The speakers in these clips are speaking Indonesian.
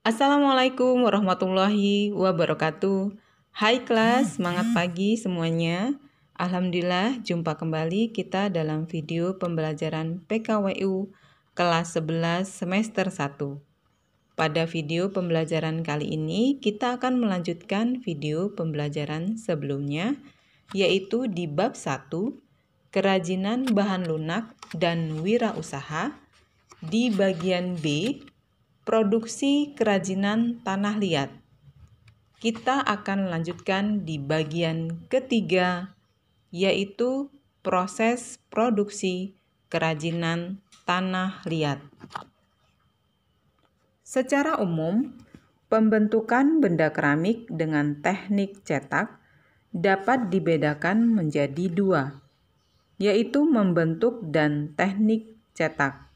Assalamualaikum warahmatullahi wabarakatuh. Hai kelas, semangat pagi semuanya. Alhamdulillah jumpa kembali kita dalam video pembelajaran PKWU kelas 11 semester 1. Pada video pembelajaran kali ini kita akan melanjutkan video pembelajaran sebelumnya, yaitu di bab 1, kerajinan bahan lunak dan wirausaha, di bagian B, produksi kerajinan tanah liat. Kita akan lanjutkan di bagian ketiga, yaitu proses produksi kerajinan tanah liat. Secara umum, pembentukan benda keramik dengan teknik cetak dapat dibedakan menjadi dua, yaitu membentuk dan teknik cetak.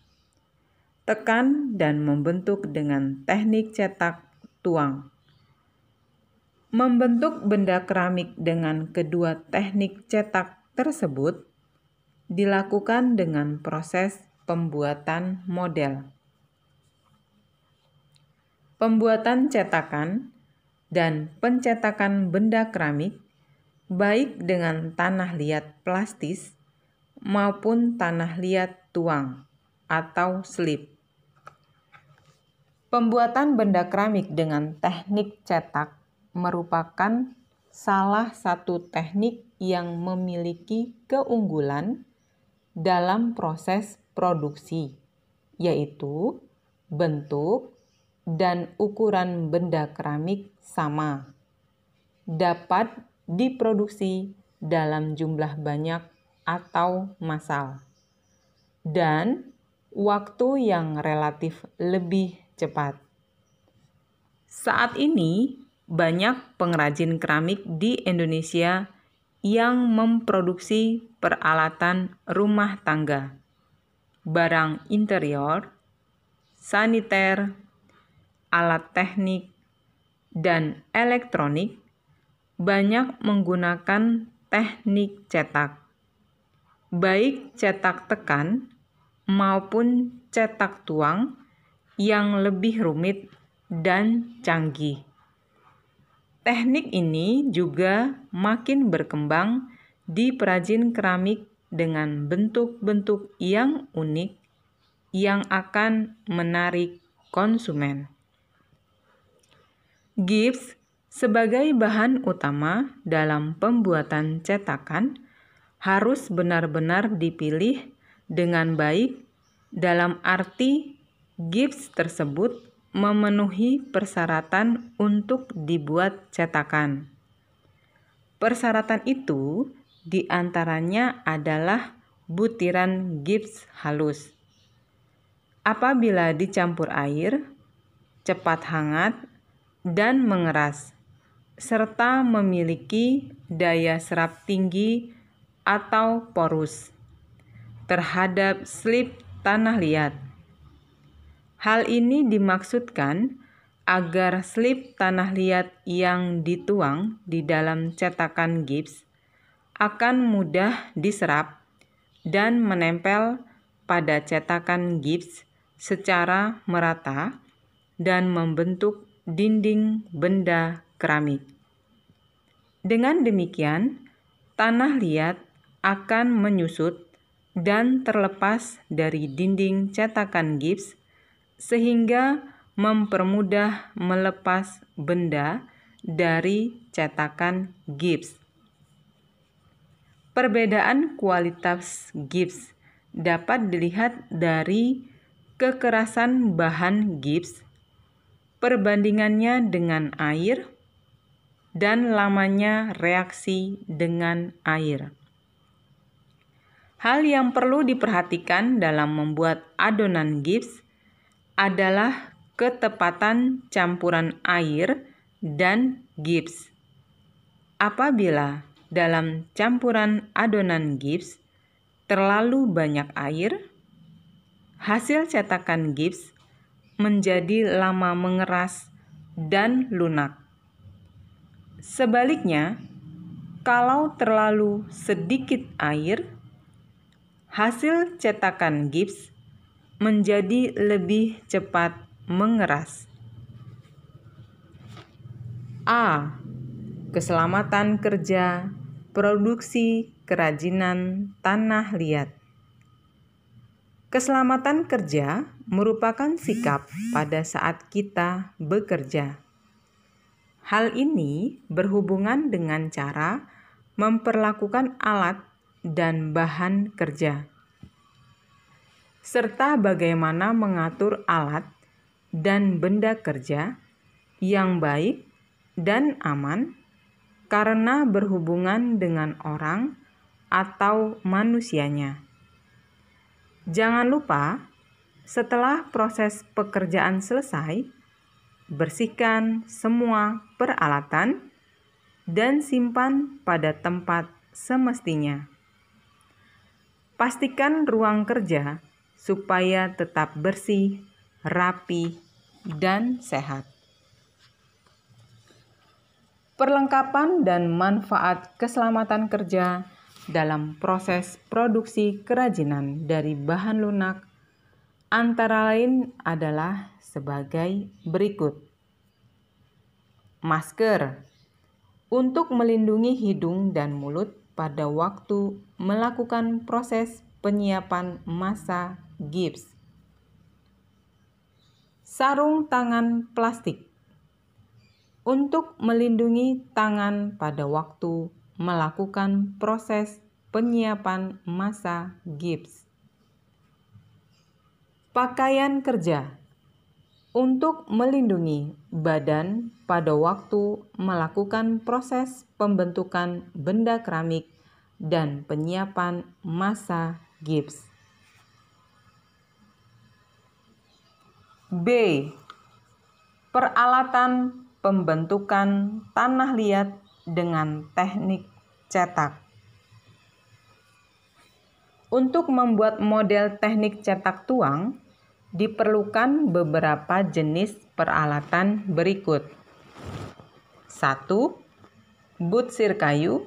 Tekan dan membentuk dengan teknik cetak tuang. Membentuk benda keramik dengan kedua teknik cetak tersebut dilakukan dengan proses pembuatan model. Pembuatan cetakan dan pencetakan benda keramik baik dengan tanah liat plastis maupun tanah liat tuang atau slip. Pembuatan benda keramik dengan teknik cetak merupakan salah satu teknik yang memiliki keunggulan dalam proses produksi, yaitu bentuk dan ukuran benda keramik sama, dapat diproduksi dalam jumlah banyak atau massal, dan waktu yang relatif lebih cepat. Saat ini, banyak pengrajin keramik di Indonesia yang memproduksi peralatan rumah tangga, barang interior, saniter, alat teknik, dan elektronik, banyak menggunakan teknik cetak, baik cetak tekan maupun cetak tuang yang lebih rumit dan canggih. Teknik ini juga makin berkembang di perajin keramik dengan bentuk-bentuk yang unik yang akan menarik konsumen. Gips sebagai bahan utama dalam pembuatan cetakan harus benar-benar dipilih dengan baik, dalam arti gips tersebut memenuhi persyaratan untuk dibuat cetakan. Persyaratan itu diantaranya adalah butiran gips halus. Apabila dicampur air, cepat hangat dan mengeras, serta memiliki daya serap tinggi atau porus terhadap slip tanah liat. Hal ini dimaksudkan agar slip tanah liat yang dituang di dalam cetakan gips akan mudah diserap dan menempel pada cetakan gips secara merata dan membentuk dinding benda keramik. Dengan demikian, tanah liat akan menyusut dan terlepas dari dinding cetakan gips sehingga mempermudah melepas benda dari cetakan gips. Perbedaan kualitas gips dapat dilihat dari kekerasan bahan gips, perbandingannya dengan air, dan lamanya reaksi dengan air. Hal yang perlu diperhatikan dalam membuat adonan gips adalah ketepatan campuran air dan gips. Apabila dalam campuran adonan gips terlalu banyak air, hasil cetakan gips menjadi lama mengeras dan lunak. Sebaliknya, kalau terlalu sedikit air, hasil cetakan gips menjadi lebih cepat mengeras. A. Keselamatan kerja, produksi kerajinan tanah liat. Keselamatan kerja merupakan sikap pada saat kita bekerja. Hal ini berhubungan dengan cara memperlakukan alat dan bahan kerja, serta bagaimana mengatur alat dan benda kerja yang baik dan aman karena berhubungan dengan orang atau manusianya. Jangan lupa, setelah proses pekerjaan selesai, bersihkan semua peralatan dan simpan pada tempat semestinya. Pastikan ruang kerja supaya tetap bersih, rapi, dan sehat. Perlengkapan dan manfaat keselamatan kerja dalam proses produksi kerajinan dari bahan lunak antara lain adalah sebagai berikut. Masker untuk melindungi hidung dan mulut pada waktu melakukan proses penyiapan massa gips. Sarung tangan plastik untuk melindungi tangan pada waktu melakukan proses penyiapan massa gips. Pakaian kerja untuk melindungi badan pada waktu melakukan proses pembentukan benda keramik dan penyiapan massa gips. B. Peralatan pembentukan tanah liat dengan teknik cetak. Untuk membuat model teknik cetak tuang, diperlukan beberapa jenis peralatan berikut. 1. Butsir kayu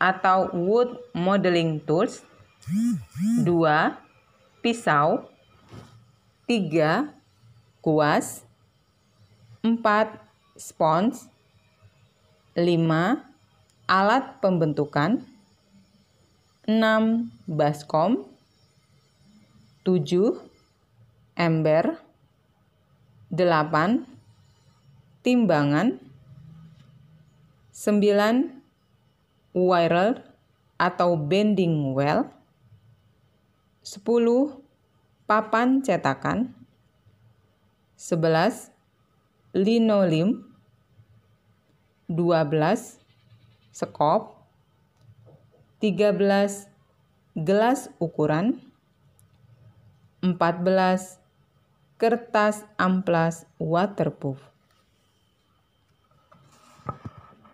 atau wood modeling tools. 2. Pisau. 3. Kuas. 4. Spons. 5. Alat pembentukan. 6. Baskom. 7. Ember. 8. Timbangan. 9. Wire atau bending well. 10. Papan cetakan. 11. Linoleum. 12. Skop. 13. Gelas ukuran. 14. Kertas amplas waterproof.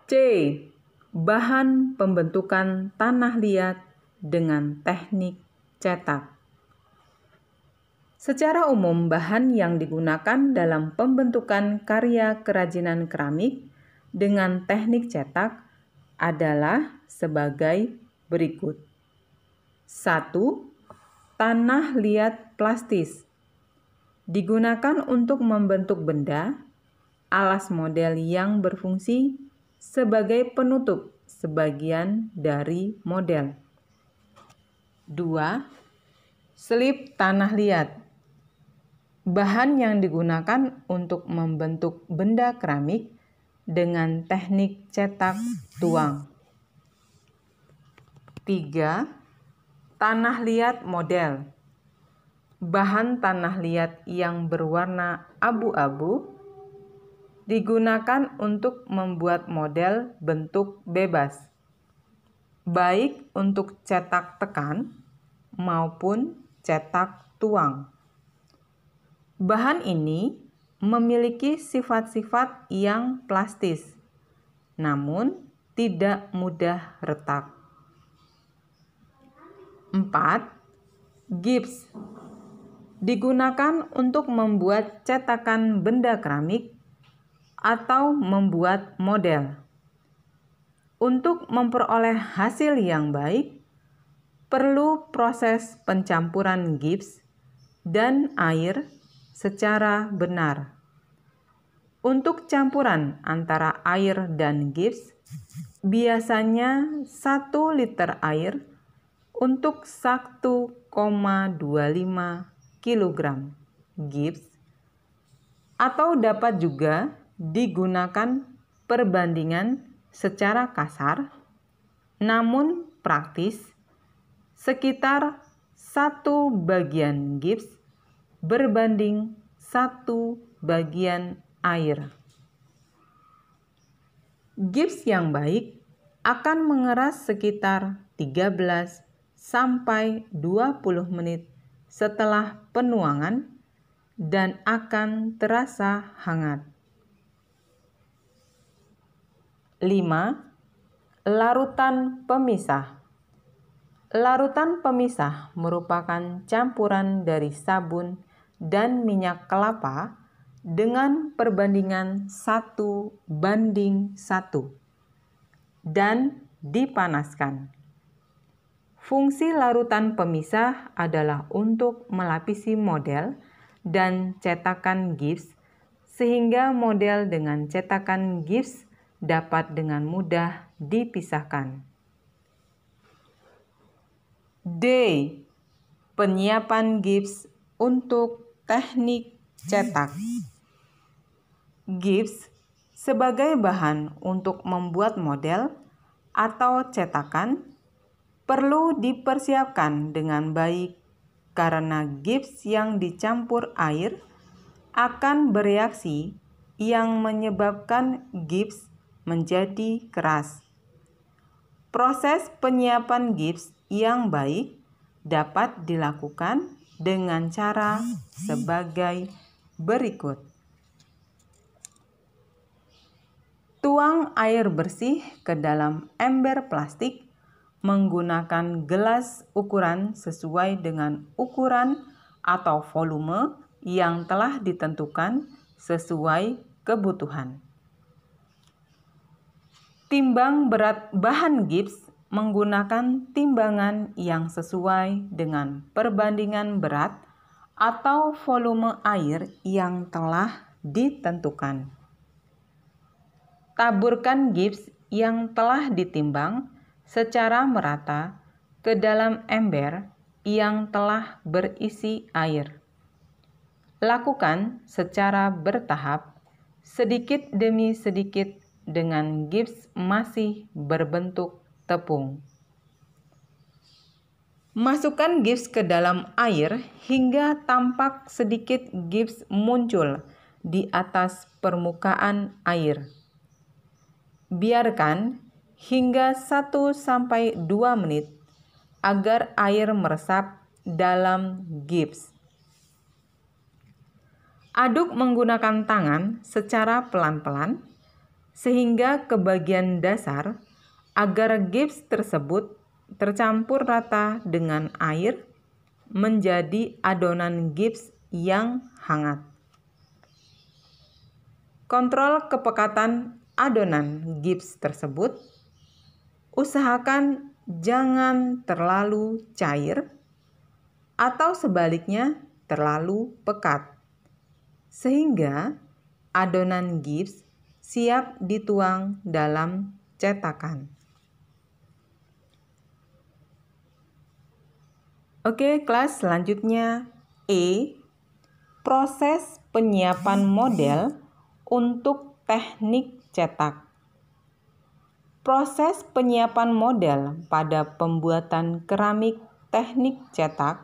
C. Bahan pembentukan tanah liat dengan teknik cetak. Secara umum, bahan yang digunakan dalam pembentukan karya kerajinan keramik dengan teknik cetak adalah sebagai berikut. 1. Tanah liat plastis. Digunakan untuk membentuk benda, alas model yang berfungsi sebagai penutup sebagian dari model. 2. Selip tanah liat. Bahan yang digunakan untuk membentuk benda keramik dengan teknik cetak tuang. 3. Tanah liat model. Bahan tanah liat yang berwarna abu-abu digunakan untuk membuat model bentuk bebas, baik untuk cetak tekan maupun cetak tuang. Bahan ini memiliki sifat-sifat yang plastis, namun tidak mudah retak. 4. Gips. Digunakan untuk membuat cetakan benda keramik atau membuat model. Untuk memperoleh hasil yang baik, perlu proses pencampuran gips dan air secara benar. Untuk campuran antara air dan gips, biasanya 1 liter air untuk 1,25 kg gips, atau dapat juga digunakan perbandingan secara kasar, namun praktis, sekitar 1 bagian gips berbanding 1 bagian air. Gips yang baik akan mengeras sekitar 13 sampai 20 menit setelah penuangan dan akan terasa hangat. 5. Larutan pemisah. Larutan pemisah merupakan campuran dari sabun dan minyak kelapa dengan perbandingan 1:1 dan dipanaskan. Fungsi larutan pemisah adalah untuk melapisi model dan cetakan gips sehingga model dengan cetakan gips dapat dengan mudah dipisahkan. D. Penyiapan gips untuk teknik cetak. Gips sebagai bahan untuk membuat model atau cetakan perlu dipersiapkan dengan baik karena gips yang dicampur air akan bereaksi yang menyebabkan gips menjadi keras. Proses penyiapan gips yang baik dapat dilakukan dengan cara sebagai berikut. Tuang air bersih ke dalam ember plastik menggunakan gelas ukuran sesuai dengan ukuran atau volume yang telah ditentukan sesuai kebutuhan. Timbang berat bahan gips menggunakan timbangan yang sesuai dengan perbandingan berat atau volume air yang telah ditentukan. Taburkan gips yang telah ditimbang secara merata ke dalam ember yang telah berisi air. Lakukan secara bertahap, sedikit demi sedikit dengan gips masih berbentuk tepung. Masukkan gips ke dalam air hingga tampak sedikit gips muncul di atas permukaan air. Biarkan hingga 1-2 menit agar air meresap dalam gips. Aduk menggunakan tangan secara pelan-pelan sehingga ke bagian dasar agar gips tersebut tercampur rata dengan air menjadi adonan gips yang hangat. Kontrol kepekatan adonan gips tersebut. Usahakan jangan terlalu cair atau sebaliknya terlalu pekat, sehingga adonan gips siap dituang dalam cetakan. Oke, kelas selanjutnya E. Proses penyiapan model untuk teknik cetak. Proses penyiapan model pada pembuatan keramik teknik cetak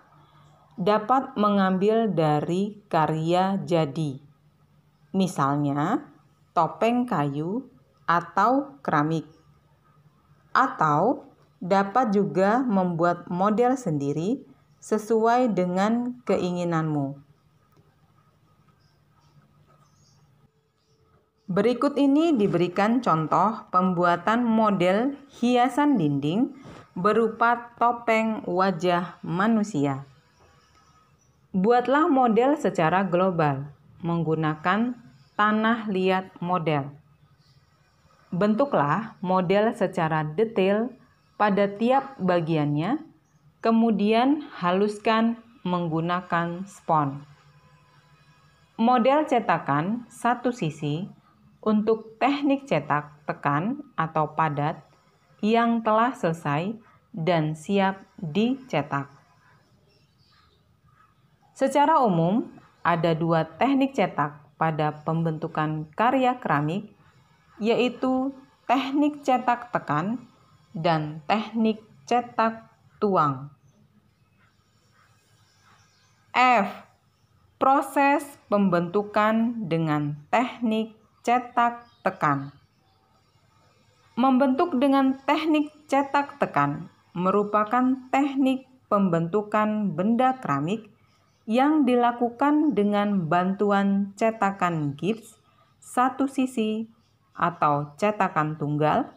dapat mengambil dari karya jadi, misalnya topeng kayu atau keramik, atau dapat juga membuat model sendiri sesuai dengan keinginanmu. Berikut ini diberikan contoh pembuatan model hiasan dinding berupa topeng wajah manusia. Buatlah model secara global menggunakan tanah liat model. Bentuklah model secara detail pada tiap bagiannya, kemudian haluskan menggunakan spons. Model cetakan satu sisi untuk teknik cetak tekan atau padat yang telah selesai dan siap dicetak. Secara umum, ada dua teknik cetak pada pembentukan karya keramik, yaitu teknik cetak tekan dan teknik cetak tuang. F. Proses pembentukan dengan teknik cetak tekan. Membentuk dengan teknik cetak tekan merupakan teknik pembentukan benda keramik yang dilakukan dengan bantuan cetakan gips satu sisi atau cetakan tunggal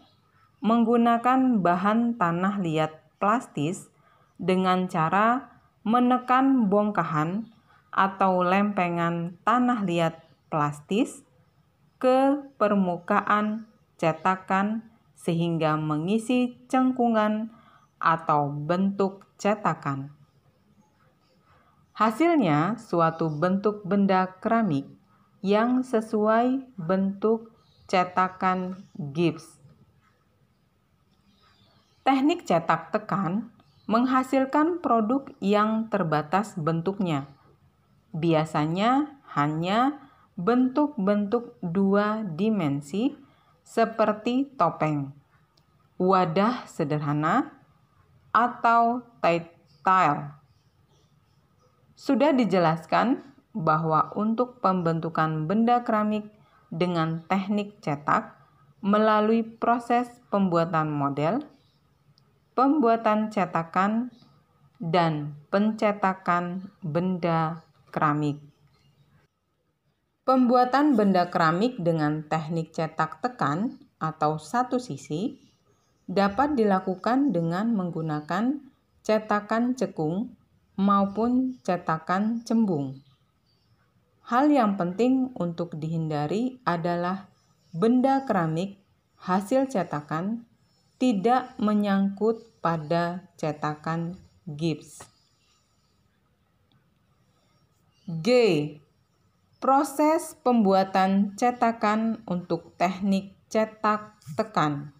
menggunakan bahan tanah liat plastis dengan cara menekan bongkahan atau lempengan tanah liat plastis ke permukaan cetakan sehingga mengisi cengkungan atau bentuk cetakan. Hasilnya suatu bentuk benda keramik yang sesuai bentuk cetakan gips. Teknik cetak tekan menghasilkan produk yang terbatas bentuknya. Biasanya hanya bentuk-bentuk dua dimensi seperti topeng, wadah sederhana, atau tile. Sudah dijelaskan bahwa untuk pembentukan benda keramik dengan teknik cetak melalui proses pembuatan model, pembuatan cetakan, dan pencetakan benda keramik. Pembuatan benda keramik dengan teknik cetak tekan atau satu sisi dapat dilakukan dengan menggunakan cetakan cekung maupun cetakan cembung. Hal yang penting untuk dihindari adalah benda keramik hasil cetakan tidak menyangkut pada cetakan gips. G. Proses pembuatan cetakan untuk teknik cetak tekan.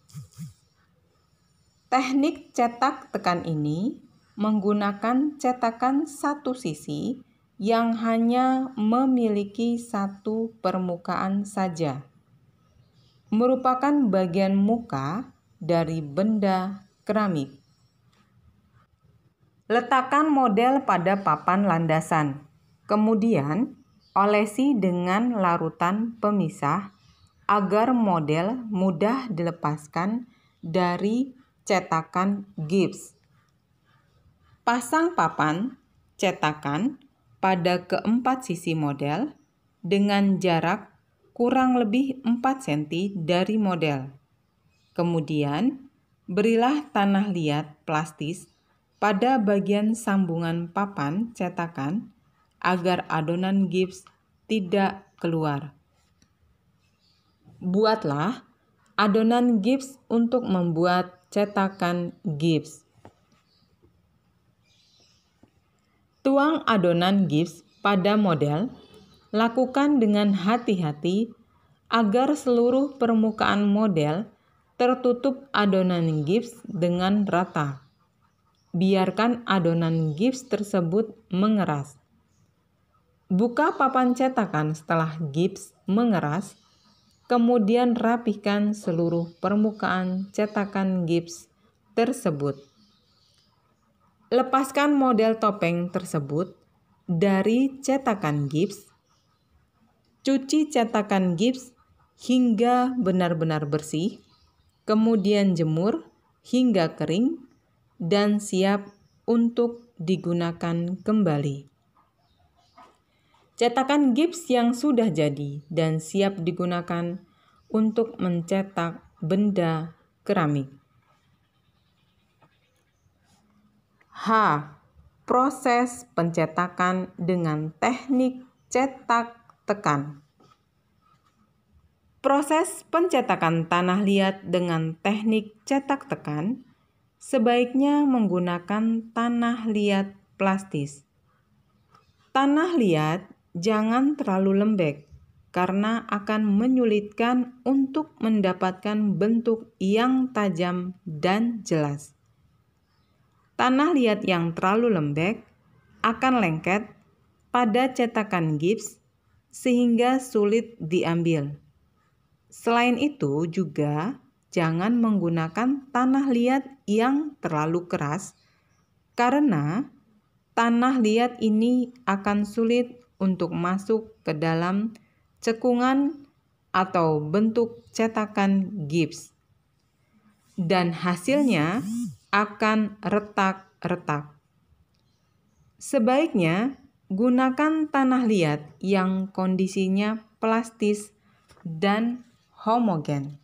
Teknik cetak tekan ini menggunakan cetakan satu sisi yang hanya memiliki satu permukaan saja, merupakan bagian muka dari benda keramik. Letakkan model pada papan landasan, kemudian olesi dengan larutan pemisah agar model mudah dilepaskan dari cetakan gips. Pasang papan cetakan pada keempat sisi model dengan jarak kurang lebih 4 cm dari model. Kemudian, berilah tanah liat plastis pada bagian sambungan papan cetakan agar adonan gips tidak keluar. Buatlah adonan gips untuk membuat cetakan gips. Tuang adonan gips pada model, lakukan dengan hati-hati agar seluruh permukaan model tertutup adonan gips dengan rata. Biarkan adonan gips tersebut mengeras. Buka papan cetakan setelah gips mengeras, kemudian rapihkan seluruh permukaan cetakan gips tersebut. Lepaskan model topeng tersebut dari cetakan gips. Cuci cetakan gips hingga benar-benar bersih, kemudian jemur hingga kering dan siap untuk digunakan kembali. Cetakan gips yang sudah jadi dan siap digunakan untuk mencetak benda keramik. H. Proses pencetakan dengan teknik cetak tekan. Proses pencetakan tanah liat dengan teknik cetak tekan sebaiknya menggunakan tanah liat plastis. Tanah liat jangan terlalu lembek karena akan menyulitkan untuk mendapatkan bentuk yang tajam dan jelas. Tanah liat yang terlalu lembek akan lengket pada cetakan gips sehingga sulit diambil. Selain itu juga jangan menggunakan tanah liat yang terlalu keras karena tanah liat ini akan sulit untuk masuk ke dalam cekungan atau bentuk cetakan gips. Dan hasilnya akan retak-retak. Sebaiknya gunakan tanah liat yang kondisinya plastis dan homogen.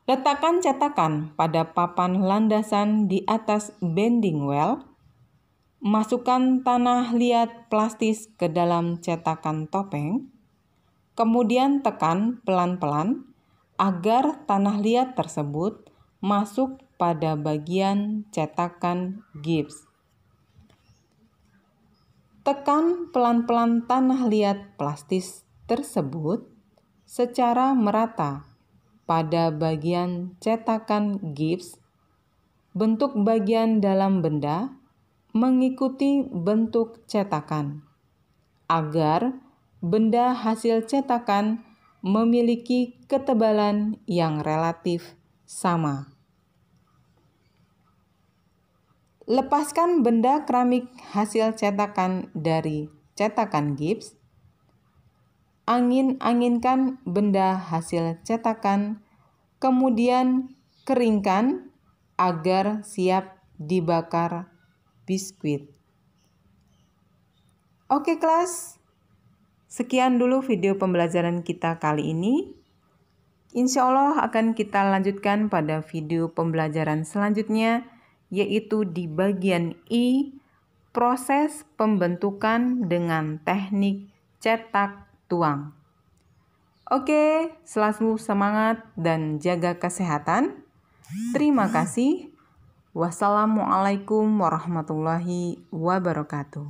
Letakkan cetakan pada papan landasan di atas bending well. Masukkan tanah liat plastis ke dalam cetakan topeng. Kemudian tekan pelan-pelan agar tanah liat tersebut masuk pada bagian cetakan gips. Tekan pelan-pelan tanah liat plastis tersebut secara merata pada bagian cetakan gips. Bentuk bagian dalam benda mengikuti bentuk cetakan, agar benda hasil cetakan memiliki ketebalan yang relatif sama. Lepaskan benda keramik hasil cetakan dari cetakan gips. Angin-anginkan benda hasil cetakan, kemudian keringkan agar siap dibakar biskuit. Oke kelas, sekian dulu video pembelajaran kita kali ini. Insya Allah akan kita lanjutkan pada video pembelajaran selanjutnya, yaitu di bagian I, proses pembentukan dengan teknik cetak tuang. Oke, selalu semangat dan jaga kesehatan. Terima kasih. Wassalamualaikum warahmatullahi wabarakatuh.